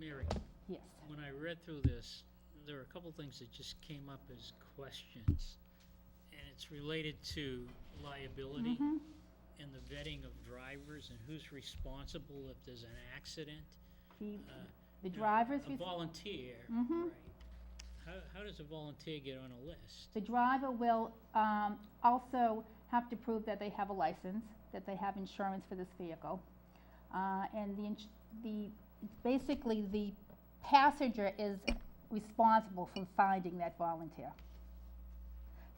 Mary, Yes. when I read through this, there are a couple things that just came up as questions. And it's related to liability Mhm. and the vetting of drivers and who's responsible if there's an accident. The, You the know, driver's a volunteer, Mhm. right? How does a volunteer get on a list? The driver will also have to prove that they have a license, that they have insurance for this vehicle, and basically the passenger is responsible for finding that volunteer.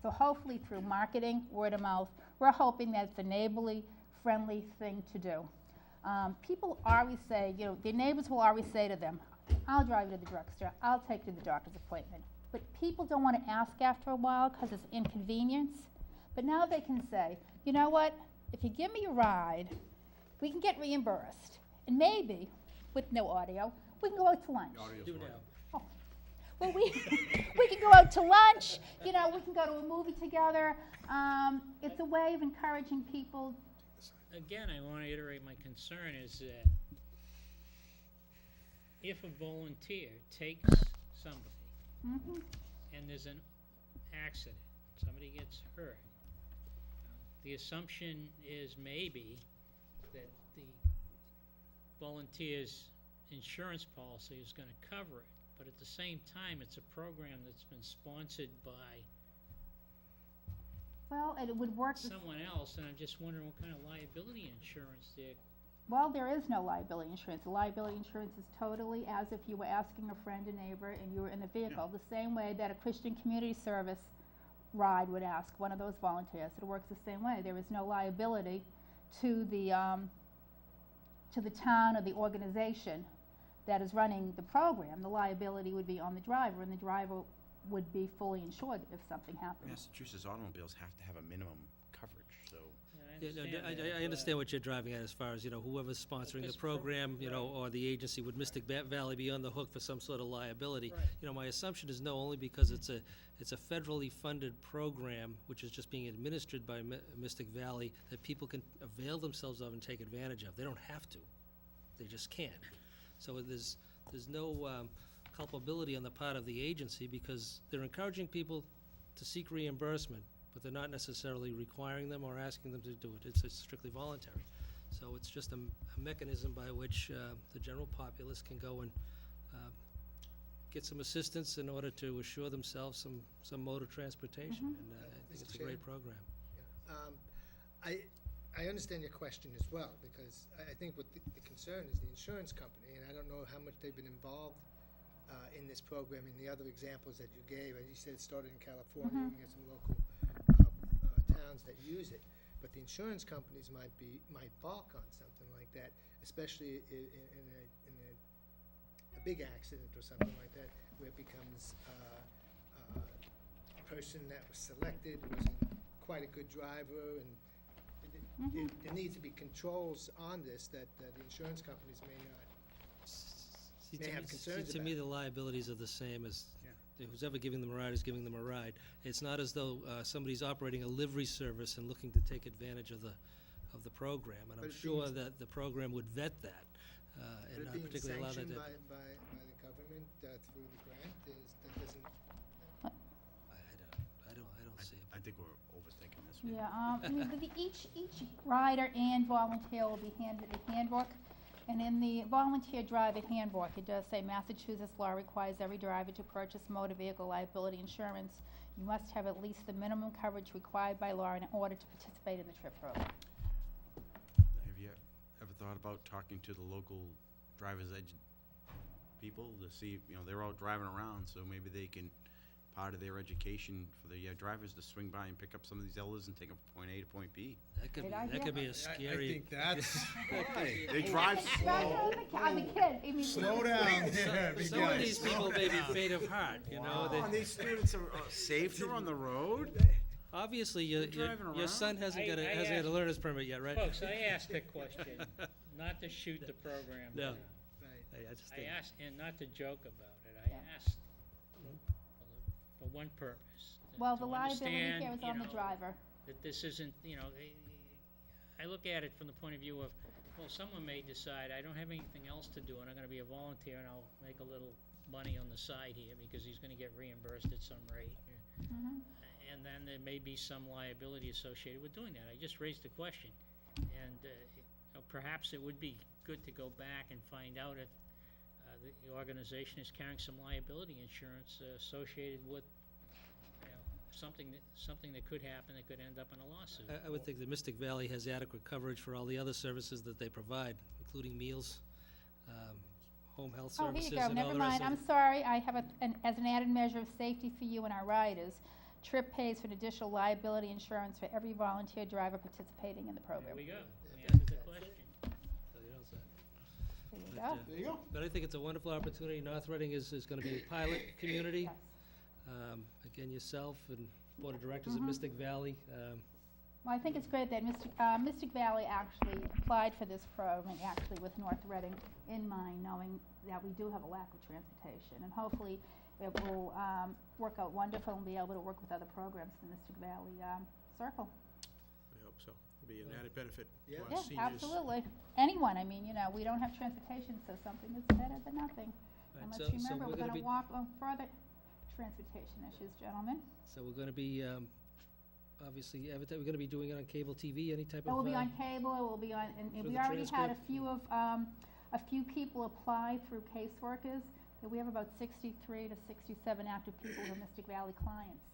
So hopefully through marketing, word of mouth, we're hoping that it's a neighborly, friendly thing to do. People always say, you know, their neighbors will always say to them, I'll drive you to the drugstore, I'll take you to the doctor's appointment. But people don't want to ask after a while because it's inconvenience. But now they can say, you know what, if you give me a ride, we can get reimbursed. And maybe, with no audio, we can go out to lunch. Do that. Oh. Well, we can go out to lunch, you know, we can go to a movie together. It's a way of encouraging people. Again, I want to iterate my concern is that if a volunteer takes somebody Mhm. and there's an accident, somebody gets hurt, the assumption is maybe that the volunteer's insurance policy is going to cover it, but at the same time, it's a program that's been sponsored by Well, and it would work. someone else, and I'm just wondering what kind of liability insurance they're. Well, there is no liability insurance. The liability insurance is totally as if you were asking a friend, a neighbor, and you were in the vehicle. The same way that a Christian community service ride would ask one of those volunteers. It works the same way. There is no liability to the town or the organization that is running the program. The liability would be on the driver, and the driver would be fully insured if something happened. Massachusetts automobiles have to have a minimum coverage, so. Yeah, no, that, I understand what you're driving at as far as, you know, whoever's sponsoring the this program, you know, right. or the agency, would Mystic Valley be on the hook for some sort of liability? Right. You know, my assumption is no, only because it's a federally funded program, which is just being administered by Mystic Valley, that people can avail themselves of and take advantage of. They don't have to, they just can. So there's no culpability on the part of the agency, because they're encouraging people to seek reimbursement, but they're not necessarily requiring them or asking them to do it. It's strictly voluntary. So it's just a mechanism by which the general populace can go and get some assistance in order to assure themselves some mode of transportation. And I think it's a great program. I understand your question as well, because I think what the concern is the insurance company, and I don't know how much they've been involved in this program. In the other examples that you gave, as you said, it started in California, you can get some local towns that use it. But the insurance companies might balk on something like that, especially in a big accident or something like that, where it becomes a person that was selected wasn't quite a good driver, and there needs to be controls on this that the insurance companies may have concerns To about. me, the liabilities are the same as who's ever giving them a ride is giving them a ride. It's not as though somebody's operating a livery service and looking to take advantage of the program. And But I'm it sure being- that the program would vet that But and it not being particularly allow that sanctioned to. by the government through the grant, that doesn't. I don't see it. I think we're overthinking this one. Yeah, I mean, each rider and volunteer will be handed a handbook, and in the volunteer driver handbook, it does say Massachusetts law requires every driver to purchase motor vehicle liability insurance. You must have at least the minimum coverage required by law in order to participate in the TRIP program. Have you ever thought about talking to the local driver's ed people to see, you know, they're all driving around, so maybe they can, part of their education for the drivers to swing by and pick up some of these elders and take them from point A to point B. That could Great be idea. a scary. I think that's Why? They drive slow. I'm a kid, I mean. slow down. Yeah, big Some of guy, these slow people may be down. faint of heart, you know. Oh, and these students are safer on the road? Obviously, driving your around? son hasn't got I a asked- learner's permit yet, right? Folks, I asked a question, not to shoot the program No. down. I just I think- asked, and not to joke about it, I asked for one purpose. Well, to the liability understand, here is you on the know, driver. That this isn't, you know, I look at it from the point of view of Well, someone may decide, I don't have anything else to do, and I'm gonna be a volunteer, and I'll make a little money on the side here, because he's gonna get reimbursed at some rate. Mhm. And then there may be some liability associated with doing that. I just raised the question. And, perhaps it would be good to go back and find out if, the organization is carrying some liability insurance associated with, something that could happen that could end up in a lawsuit. I would think that Mystic Valley has adequate coverage for all the other services that they provide, including meals, home health Oh, here services, you go, and all never the rest mind, of it. I'm sorry, I have as an added measure of safety for you and our riders, TRIP pays for an additional liability insurance for every volunteer driver participating in the There program. we go. We answered the question. So, you know, so- There you but, go. There you go. But I think it's a wonderful opportunity. North Reading is gonna be a pilot community. Yes. Again, yourself and Board of Directors at Mhm. Mystic Valley, Well, I think it's great that Mystic Valley actually applied for this program, actually with North Reading in mind, knowing that we do have a lack of transportation. And hopefully it will work out wonderful and be able to work with other programs in the Mystic Valley circle. I hope so. It'll be an added benefit Yeah. to our Yeah, seniors. absolutely. Anyone, I mean, we don't have transportation, so something is better than nothing. And Right, let's so remember, we're we're gonna gonna be- walk on further transportation issues, gentlemen. so we're gonna be, obviously, we're gonna be doing it on cable TV, any type of. It will be on cable, it will be on, and through we the already had a transcript? few people apply through caseworkers. And we have about 63 to 67 active people who are Mystic Valley clients,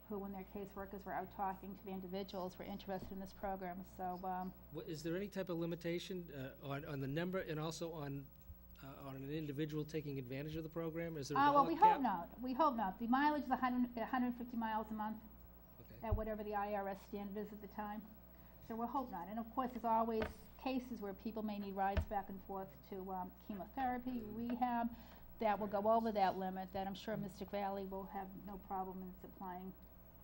who, when their caseworkers were out talking to the individuals, were interested in this program, so, Is there any type of limitation on the number and also on an individual taking advantage of the program? Is there a well, dollar we cap? hope not, we hope not. The mileage is 150 miles a month Okay. at whatever the IRS standard is at the time, so we'll hope not. And of course, there's always cases where people may need rides back and forth to chemotherapy, rehab, that will go over that limit, that I'm sure Mystic Valley will have no problem in supplying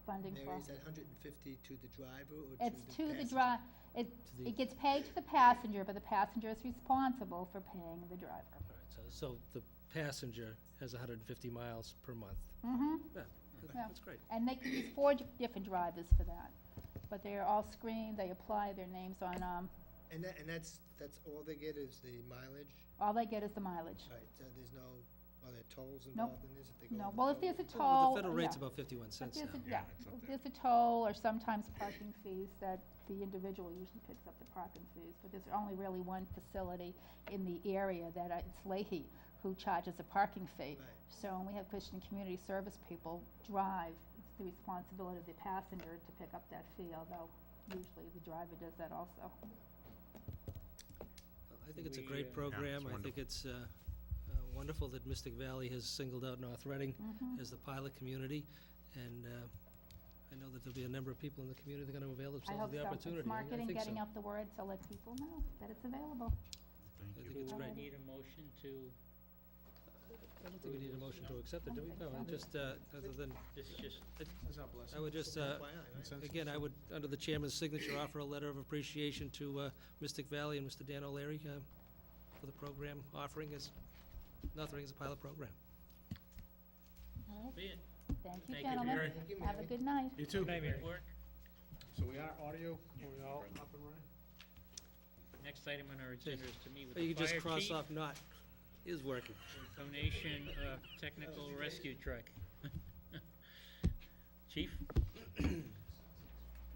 funding for. Mary, is that 150 to the driver or to the It's to the passenger? the- it gets paid to the passenger, but the passenger is responsible for paying the driver. All right, so the passenger has 150 miles per month. Mm-hmm, Yeah, Yeah. that's great. and they can use 4 different drivers for that, but they're all screened, they apply their names on, And that's all they get is the mileage? all they get is the mileage. Right, so there's no, are there tolls Nope. involved in this if they go No, over well, the if there's a toll? Well, toll, the federal rate's yeah. about 51 If cents there's now. a, yeah, if there's a toll or sometimes parking fees, that the individual usually picks up the parking fees, but there's only really one facility in the area that it's Leahy who charges a parking fee. Right. So when we have Christian Community Service people drive, it's the responsibility of the passenger to pick up that fee, although usually the driver does that also. I think it's a We, great yeah, program. it's I think it's wonderful that Mystic Valley has singled out North Reading Mhm. as the pilot community, and I know that there'll be a number of people in the community that are gonna avail I themselves hope of the so. opportunity. It's marketing, I think getting so. out the word, so let people know that it's available. Thank I you. think it's Do great. we need a motion to, I don't think we need a motion to accept it, do we? I No, don't think just, other than, this is just, That's our blessing. I would just, FYI, right? again, I would, under the chairman's signature, offer a letter of appreciation to Mystic Valley and Mr. Dan O'Leary for the program offering as, North Reading as a pilot program. All right, be it. thank you, Thank you, gentlemen. Mary. Thank you, Have a Mary. good night. You too. Good work. So we are audio, we all up and running? Next item on our agenda is to meet with You the can just fire cross chief. off not, is working. Donation of technical rescue truck. Chief? Good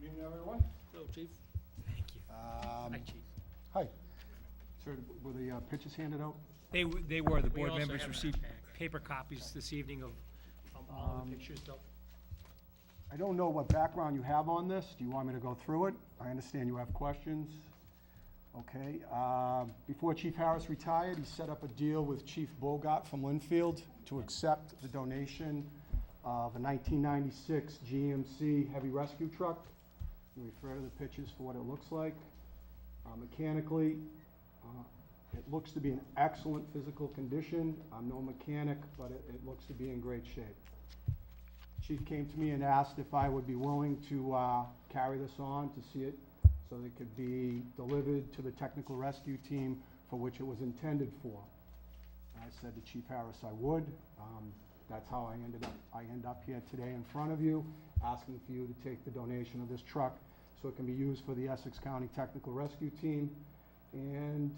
evening, everyone. Hello, chief. Hi, Chief. Hi. Sir, were the pictures handed out? They were, the We board also members have in our received pack. paper copies this evening of all the pictures. I don't know what background you have on this. Do you want me to go through it? I understand you have questions. Okay. Before Chief Harris retired, he set up a deal with Chief Bogart from Linfield to accept the donation of a 1996 GMC heavy rescue truck. You refer to the pictures for what it looks like. Mechanically, it looks to be in excellent physical condition. I'm no mechanic, but it looks to be in great shape. Chief came to me and asked if I would be willing to carry this on to see it so that it could be delivered to the technical rescue team for which it was intended for. And I said to Chief Harris I would. That's how I end up here today in front of you, asking for you to take the donation of this truck so it can be used for the Essex County Technical Rescue Team. and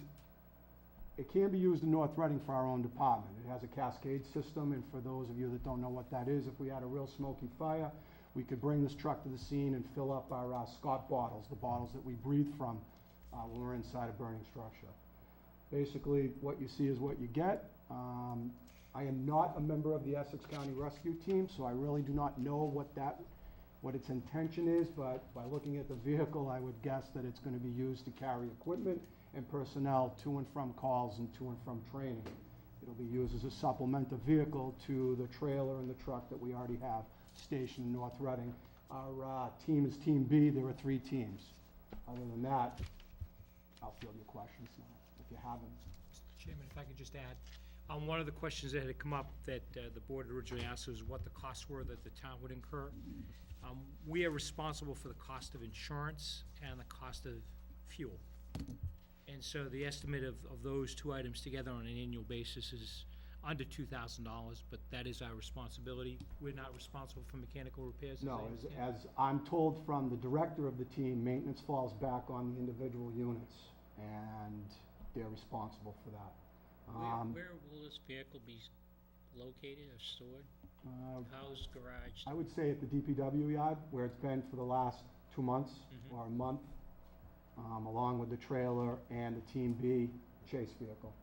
it can be used in North Reading for our own department. It has a cascade system, and for those of you that don't know what that is, if we had a real smoky fire, we could bring this truck to the scene and fill up our Scott bottles, the bottles that we breathe from when we're inside a burning structure. Basically, what you see is what you get. I am not a member of the Essex County Rescue Team, so I really do not know what its intention is, but by looking at the vehicle, I would guess that it's gonna be used to carry equipment and personnel to and from calls and to and from training. It'll be used as a supplemental vehicle to the trailer and the truck that we already have stationed in North Reading. Our team is Team B. There are 3 teams. Other than that, I'll field your questions now, if you haven't. Mr. Chairman, if I could just add, one of the questions that had come up that the board originally asked was what the costs were that the town would incur. We are responsible for the cost of insurance and the cost of fuel. And so the estimate of those 2 items together on an annual basis is under $2,000, but that is our responsibility. We're not responsible for mechanical repairs. No, I understand. as I'm told from the director of the team, maintenance falls back on the individual units, and they're responsible for that. Where will this vehicle be located or stored? Housed, garaged? I would say at the DPW yard, where it's been for the last 2 months or a month, along with the trailer and the Team B chase vehicle.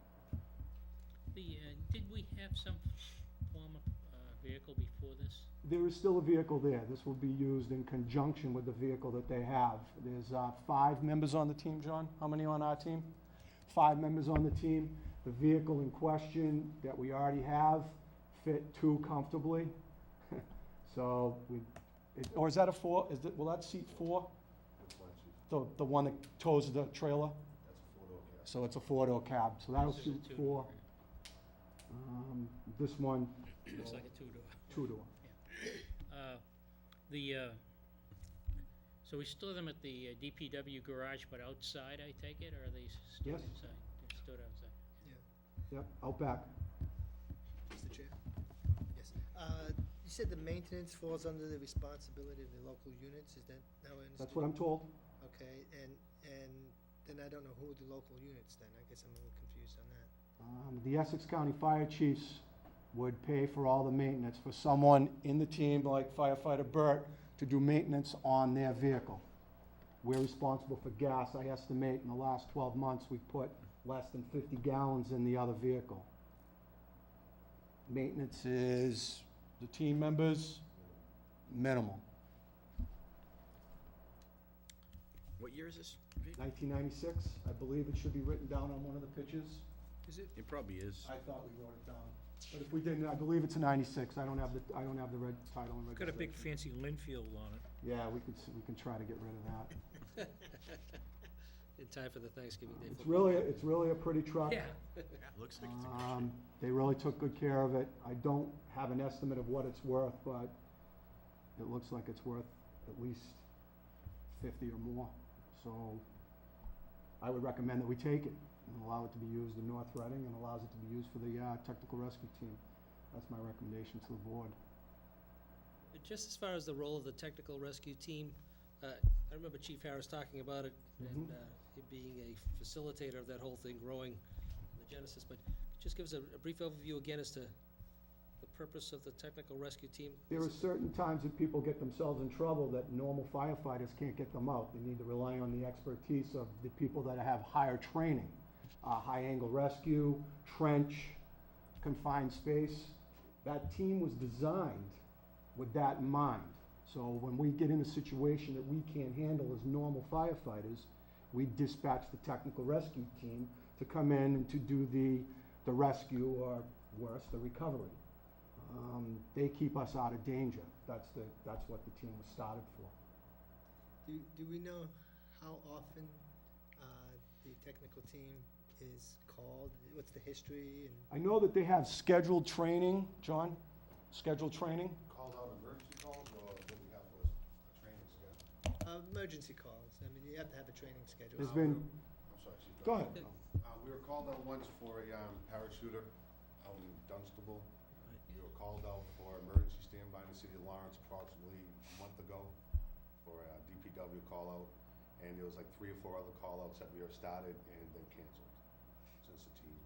Did we have some form of vehicle before this? There is still a vehicle there. This will be used in conjunction with the vehicle that they have. There's 5 members on the team, John. How many on our team? 5 members on the team. The vehicle in question that we already have fit 2 comfortably. So, or is that a 4? Will that seat 4? The one that tows the trailer? That's a 4-door cab. So it's a 4-door cab, so that'll This is a suit 2-door. 4. This one, Looks like a 2-door. 2-door. So we store them at the DPW garage, but outside, I take it, or are they stored Yes. inside? They're stored outside. Yep, out back. Mr. Chair? Yes. You said the maintenance falls under the responsibility of the local units, is that how I understand? That's what I'm told. Okay, and then I don't know who are the local units then, I guess I'm a little confused on that. The Essex County Fire Chiefs would pay for all the maintenance for someone in the team, like firefighter Burt, to do maintenance on their vehicle. We're responsible for gas. I estimate in the last 12 months, we've put less than 50 gallons in the other vehicle. Maintenance is the team members, minimal. What year is this? 1996, I believe it should be written down on one of the pictures. Is it? It probably is. I thought we wrote it down, but if we didn't, I believe it's a 96. I don't have the red title and Got a big registration. fancy Linfield on it. Yeah, we can try to get rid of that. In time for the Thanksgiving Day football. It's really a pretty truck. Yeah. Yeah, it looks like it's a good They really took good care of it. I don't have an estimate of what it's worth, but it looks like it's worth at least 50 or more. So I would recommend that we take it and allow it to be used in North Reading and allows it to be used for the technical rescue team. That's my recommendation to the board. Just as far as the role of the technical rescue team, I remember Chief Harris talking about it and him being a facilitator of that whole thing, growing the genesis, but just give us a brief overview again as to the purpose of the technical rescue team. There are certain times that people get themselves in trouble that normal firefighters can't get them out. They need to rely on the expertise of the people that have higher training. High-angle rescue, trench, confined space. That team was designed with that in mind. So when we get in a situation that we can't handle as normal firefighters, we dispatch the technical rescue team to come in and to do the rescue, or worse, the recovery. They keep us out of danger. That's what the team was started for. Do we know how often the technical team is called? What's the history and? I know that they have scheduled training, John, scheduled training. Called out emergency calls, or what we have was a training schedule? Emergency calls. I mean, you have to have a training schedule. There's been, I'm sorry, Chief. go ahead. We were called out once for a parachuter out in Dunstable. We were called out for emergency standby in the city of Lawrence approximately a month ago for a DPW call out. And there was like 3 or 4 other call-outs that we have started and then canceled since the team